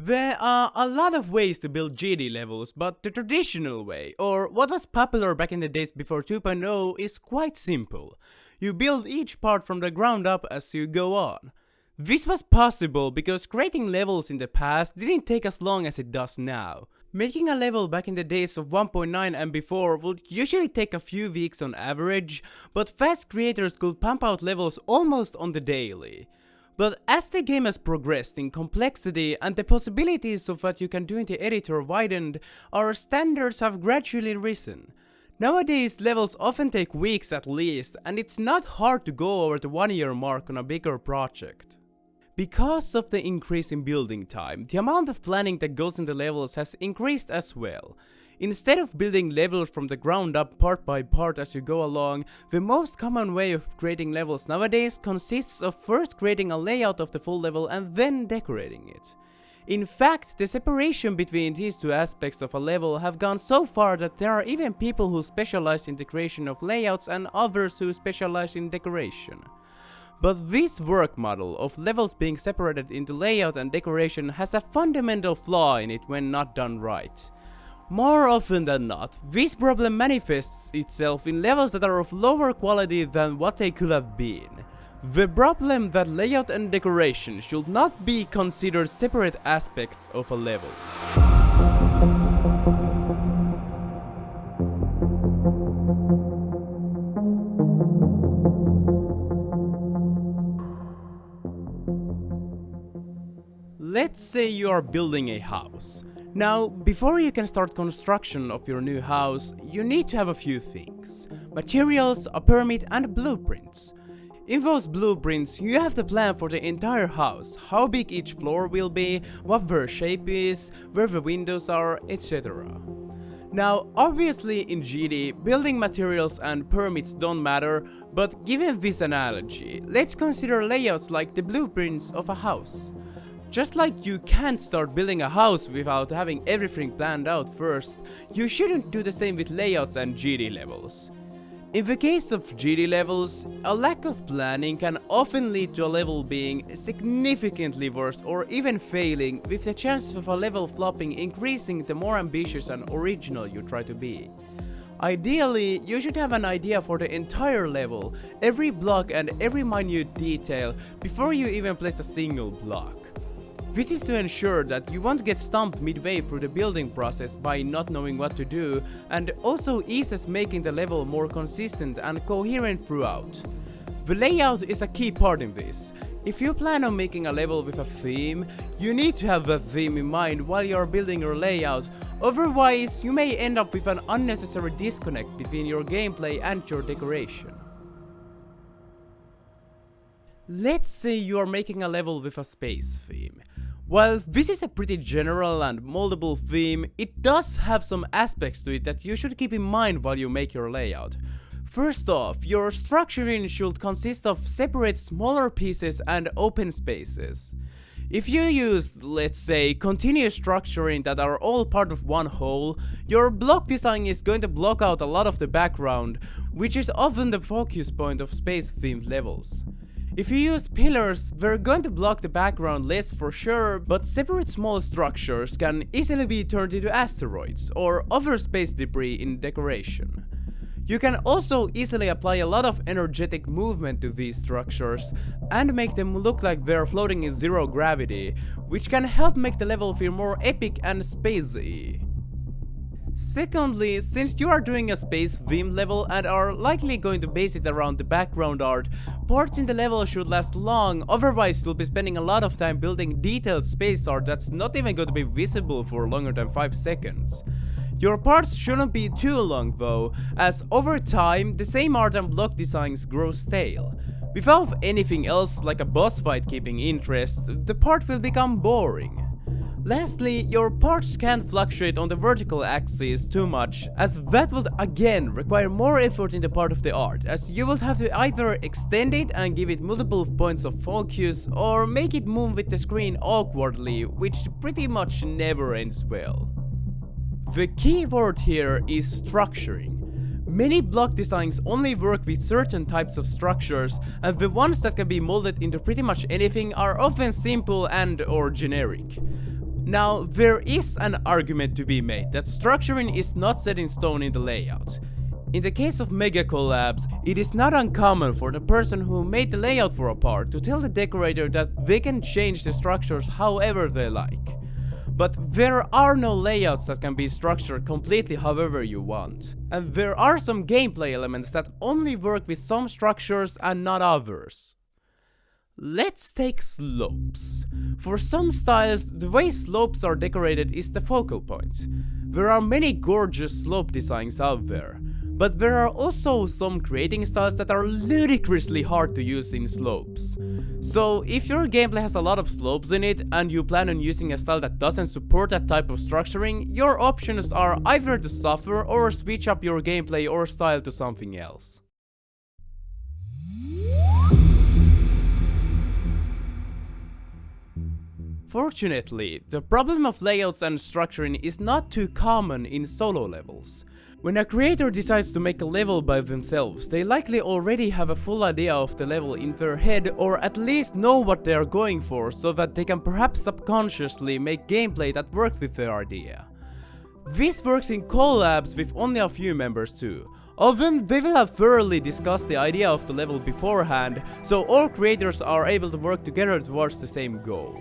There are a lot of ways to build GD levels, but the traditional way, or what was popular back in the days before 2.0, is quite simple. You build each part from the ground up as you go on. This was possible because creating levels in the past didn't take as long as it does now. Making a level back in the days of 1.9 and before would usually take a few weeks on average, but fast creators could pump out levels almost on the daily. But as the game has progressed in complexity and the possibilities of what you can do in the editor widened, our standards have gradually risen. Nowadays levels often take weeks at least, and it's not hard to go over the 1 year mark on a bigger project. Because of the increase in building time, the amount of planning that goes into levels has increased as well. Instead of building levels from the ground up part by part as you go along, the most common way of creating levels nowadays consists of first creating a layout of the full level and then decorating it. In fact, the separation between these two aspects of a level have gone so far that there are even people who specialize in the creation of layouts and others who specialize in decoration. But this work model of levels being separated into layout and decoration has a fundamental flaw in it when not done right. More often than not, this problem manifests itself in levels that are of lower quality than what they could have been. The problem that layout and decoration should not be considered separate aspects of a level. Let's say you are building a house. Now, before you can start construction of your new house, you need to have a few things: materials, a permit, and blueprints. In those blueprints, you have the plan for the entire house, how big each floor will be, what their shape is, where the windows are, etc. Now, obviously in GD, building materials and permits don't matter, but given this analogy, let's consider layouts like the blueprints of a house. Just like you can't start building a house without having everything planned out first, you shouldn't do the same with layouts and GD levels. In the case of GD levels, a lack of planning can often lead to a level being significantly worse or even failing, with the chances of a level flopping increasing the more ambitious and original you try to be. Ideally, you should have an idea for the entire level, every block and every minute detail, before you even place a single block. This is to ensure that you won't get stumped midway through the building process by not knowing what to do, and also eases making the level more consistent and coherent throughout. The layout is a key part in this. If you plan on making a level with a theme, you need to have that theme in mind while you are building your layout, otherwise you may end up with an unnecessary disconnect between your gameplay and your decoration. Let's say you are making a level with a space theme. While this is a pretty general and moldable theme, it does have some aspects to it that you should keep in mind while you make your layout. First off, your structuring should consist of separate smaller pieces and open spaces. If you use, let's say, continuous structuring that are all part of one whole, your block design is going to block out a lot of the background, which is often the focus point of space-themed levels. If you use pillars, they're going to block the background less for sure, but separate small structures can easily be turned into asteroids or other space debris in decoration. You can also easily apply a lot of energetic movement to these structures and make them look like they're floating in zero gravity, which can help make the level feel more epic and spacey. Secondly, since you are doing a space theme level and are likely going to base it around the background art, parts in the level should last long, otherwise you'll be spending a lot of time building detailed space art that's not even going to be visible for longer than 5 seconds. Your parts shouldn't be too long though, as over time the same art and block designs grow stale. Without anything else like a boss fight keeping interest, the part will become boring. Lastly, your parts can't fluctuate on the vertical axis too much, as that would again require more effort in the part of the art, as you will have to either extend it and give it multiple points of focus, or make it move with the screen awkwardly, which pretty much never ends well. The key word here is structuring. Many block designs only work with certain types of structures, and the ones that can be molded into pretty much anything are often simple and/or generic. Now, there is an argument to be made that structuring is not set in stone in the layout. In the case of Megacollabs, it is not uncommon for the person who made the layout for a part to tell the decorator that they can change the structures however they like. But there are no layouts that can be structured completely however you want. And there are some gameplay elements that only work with some structures and not others. Let's take slopes. For some styles, the way slopes are decorated is the focal point. There are many gorgeous slope designs out there, but there are also some creating styles that are ludicrously hard to use in slopes. So if your gameplay has a lot of slopes in it and you plan on using a style that doesn't support that type of structuring, your options are either to suffer or switch up your gameplay or style to something else. Fortunately, the problem of layouts and structuring is not too common in solo levels. When a creator decides to make a level by themselves, they likely already have a full idea of the level in their head, or at least know what they are going for, so that they can perhaps subconsciously make gameplay that works with their idea. This works in collabs with only a few members too. Often they will have thoroughly discussed the idea of the level beforehand, so all creators are able to work together towards the same goal.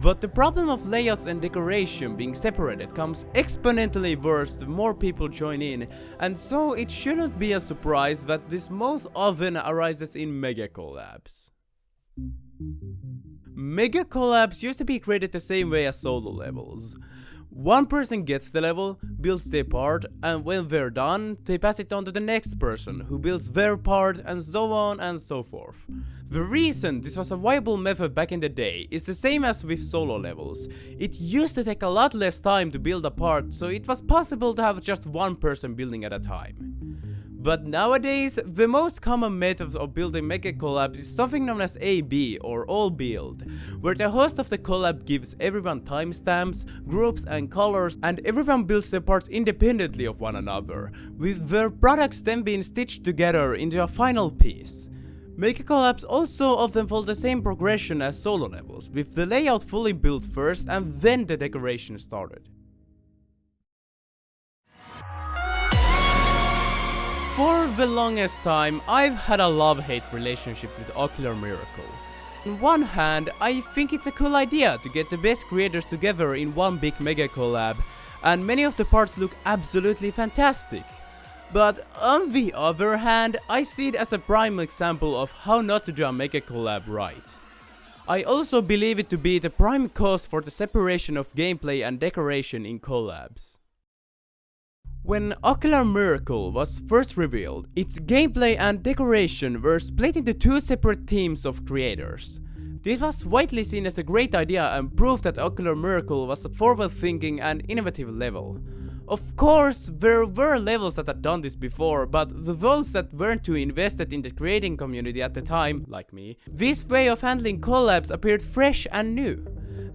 But the problem of layouts and decoration being separated comes exponentially worse the more people join in, and so it shouldn't be a surprise that this most often arises in Megacollabs. Megacollabs used to be created the same way as solo levels. One person gets the level, builds their part, and when they're done, they pass it on to the next person, who builds their part, and so on and so forth. The reason this was a viable method back in the day is the same as with solo levels. It used to take a lot less time to build a part, so it was possible to have just one person building at a time. But nowadays, the most common method of building Megacollabs is something known as AB, or all build, where the host of the collab gives everyone timestamps, groups and colors, and everyone builds their parts independently of one another, with their products then being stitched together into a final piece. Megacollabs also often follow the same progression as solo levels, with the layout fully built first and then the decoration started. For the longest time, I've had a love-hate relationship with Ocular Miracle. On one hand, I think it's a cool idea to get the best creators together in one big mega collab, and many of the parts look absolutely fantastic. But on the other hand, I see it as a prime example of how not to do a mega collab right. I also believe it to be the prime cause for the separation of gameplay and decoration in collabs. When Ocular Miracle was first revealed, its gameplay and decoration were split into two separate teams of creators. This was widely seen as a great idea and proved that Ocular Miracle was a forward-thinking and innovative level. Of course, there were levels that had done this before, but those that weren't too invested in the creating community at the time, like me, this way of handling collabs appeared fresh and new.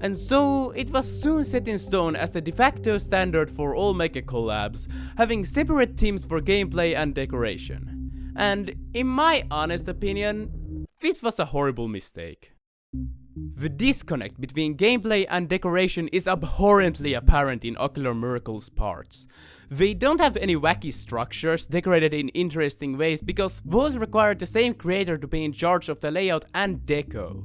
And so it was soon set in stone as the de facto standard for all Megacollabs, having separate teams for gameplay and decoration. And in my honest opinion, this was a horrible mistake. The disconnect between gameplay and decoration is abhorrently apparent in Ocular Miracle's parts. They don't have any wacky structures decorated in interesting ways because those require the same creator to be in charge of the layout and deco.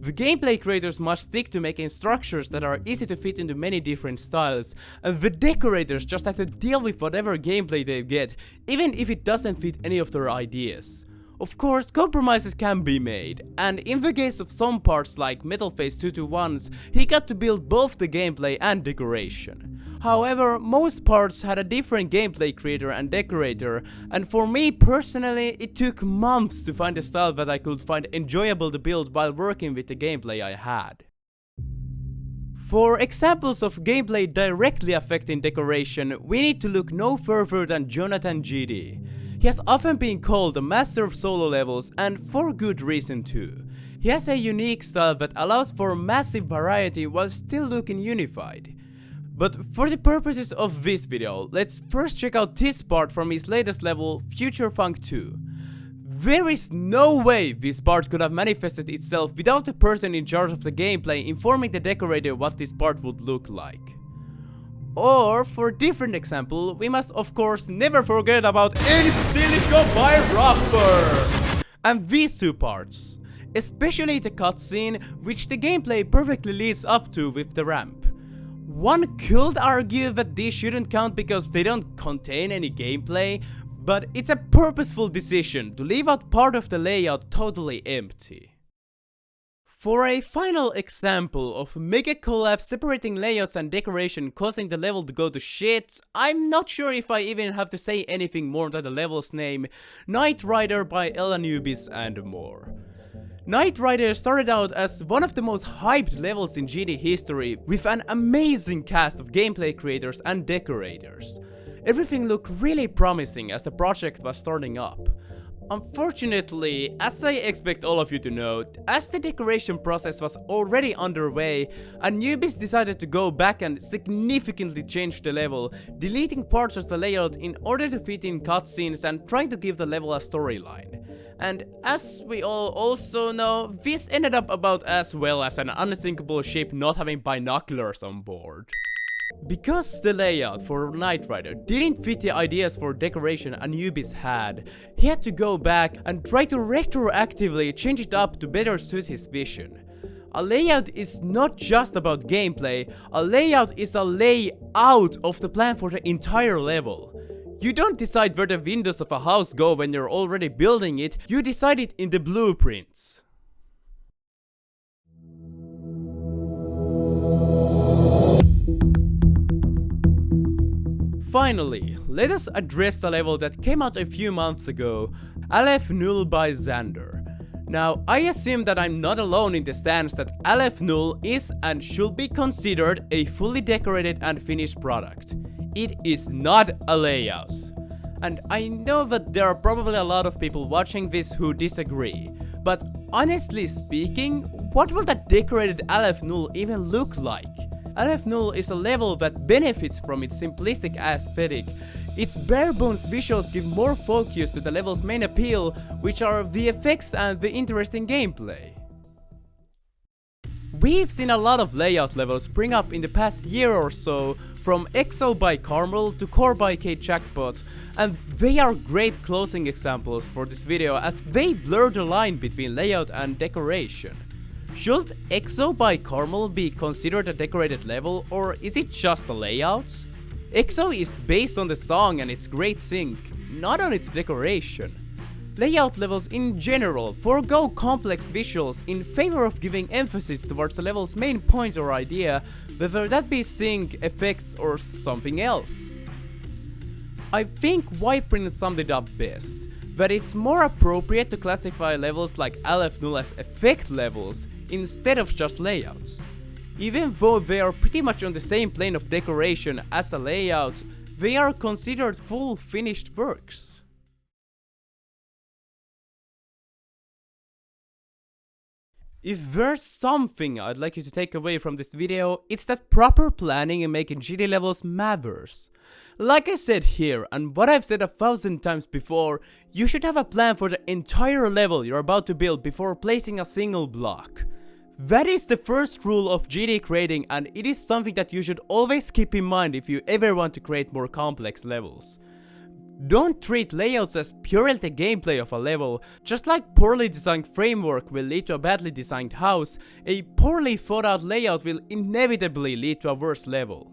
The gameplay creators must stick to making structures that are easy to fit into many different styles, and the decorators just have to deal with whatever gameplay they get, even if it doesn't fit any of their ideas. Of course, compromises can be made, and in the case of some parts like Metalface 221's, he got to build both the gameplay and decoration. However, most parts had a different gameplay creator and decorator, and for me personally, it took months to find a style that I could find enjoyable to build while working with the gameplay I had. For examples of gameplay directly affecting decoration, we need to look no further than Jonathan GD. He has often been called a master of solo levels, and for good reason too. He has a unique style that allows for massive variety while still looking unified. But for the purposes of this video, let's first check out this part from his latest level, Future Funk 2. There is no way this part could have manifested itself without the person in charge of the gameplay informing the decorator what this part would look like. Or, for a different example, we must of course never forget about In Silico by Rapper! And these two parts, especially the cutscene, which the gameplay perfectly leads up to with the ramp. One could argue that these shouldn't count because they don't contain any gameplay, but it's a purposeful decision to leave out part of the layout totally empty. For a final example of Megacollabs separating layouts and decoration causing the level to go to shit, I'm not sure if I even have to say anything more than the level's name, Knight Rider by Anubis and more. Knight Rider started out as one of the most hyped levels in GD history with an amazing cast of gameplay creators and decorators. Everything looked really promising as the project was starting up. Unfortunately, as I expect all of you to know, as the decoration process was already underway, Anubis decided to go back and significantly change the level, deleting parts of the layout in order to fit in cutscenes and trying to give the level a storyline. And as we all also know, this ended up about as well as an unsinkable ship not having binoculars on board. Because the layout for Knight Rider didn't fit the ideas for decoration Anubis had, he had to go back and try to retroactively change it up to better suit his vision. A layout is not just about gameplay, a layout is a layout of the plan for the entire level. You don't decide where the windows of a house go when you're already building it, you decide it in the blueprints. Finally, let us address a level that came out a few months ago, Aleph Null by Xander. Now, I assume that I'm not alone in the stance that Aleph Null is and should be considered a fully decorated and finished product. It is not a layout. And I know that there are probably a lot of people watching this who disagree, but honestly speaking, what will that decorated Aleph Null even look like? Aleph Null is a level that benefits from its simplistic aesthetic. Its bare bones visuals give more focus to the level's main appeal, which are the effects and the interesting gameplay. We've seen a lot of layout levels spring up in the past year or so, from EXO by Carmel to Core by HJfod, and they are great closing examples for this video as they blur the line between layout and decoration. Should EXO by Carmel be considered a decorated level, or is it just a layout? EXO is based on the song and its great sync, not on its decoration. Layout levels in general forego complex visuals in favor of giving emphasis towards the level's main point or idea, whether that be sync, effects, or something else. I think Wyprin summed it up best, that it's more appropriate to classify levels like Aleph Null as effect levels instead of just layouts. Even though they are pretty much on the same plane of decoration as a layout, they are considered full finished works. If there's something I'd like you to take away from this video, it's that proper planning and making GD levels matters. Like I said here, and what I've said 1,000 times before, you should have a plan for the entire level you're about to build before placing a single block. That is the first rule of GD creating, and it is something that you should always keep in mind if you ever want to create more complex levels. Don't treat layouts as purely the gameplay of a level. Just like poorly designed framework will lead to a badly designed house, a poorly thought out layout will inevitably lead to a worse level.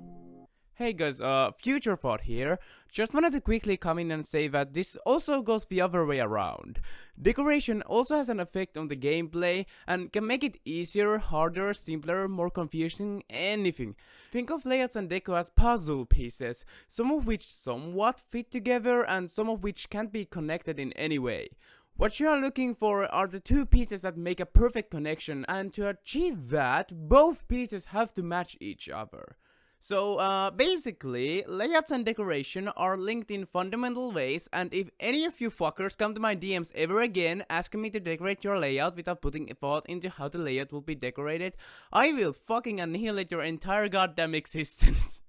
Hey guys, HJfod here. Just wanted to quickly come in and say that this also goes the other way around. Decoration also has an effect on the gameplay and can make it easier, harder, simpler, more confusing, anything. Think of layouts and deco as puzzle pieces, some of which somewhat fit together and some of which can't be connected in any way. What you are looking for are the two pieces that make a perfect connection, and to achieve that, both pieces have to match each other. So basically, layouts and decoration are linked in fundamental ways, and if any of you fuckers come to my DMs ever again asking me to decorate your layout without putting thought into how the layout will be decorated, I will fucking annihilate your entire goddamn existence.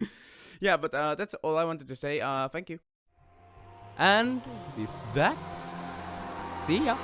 Yeah, but that's all I wanted to say. Thank you. And with that, See ya!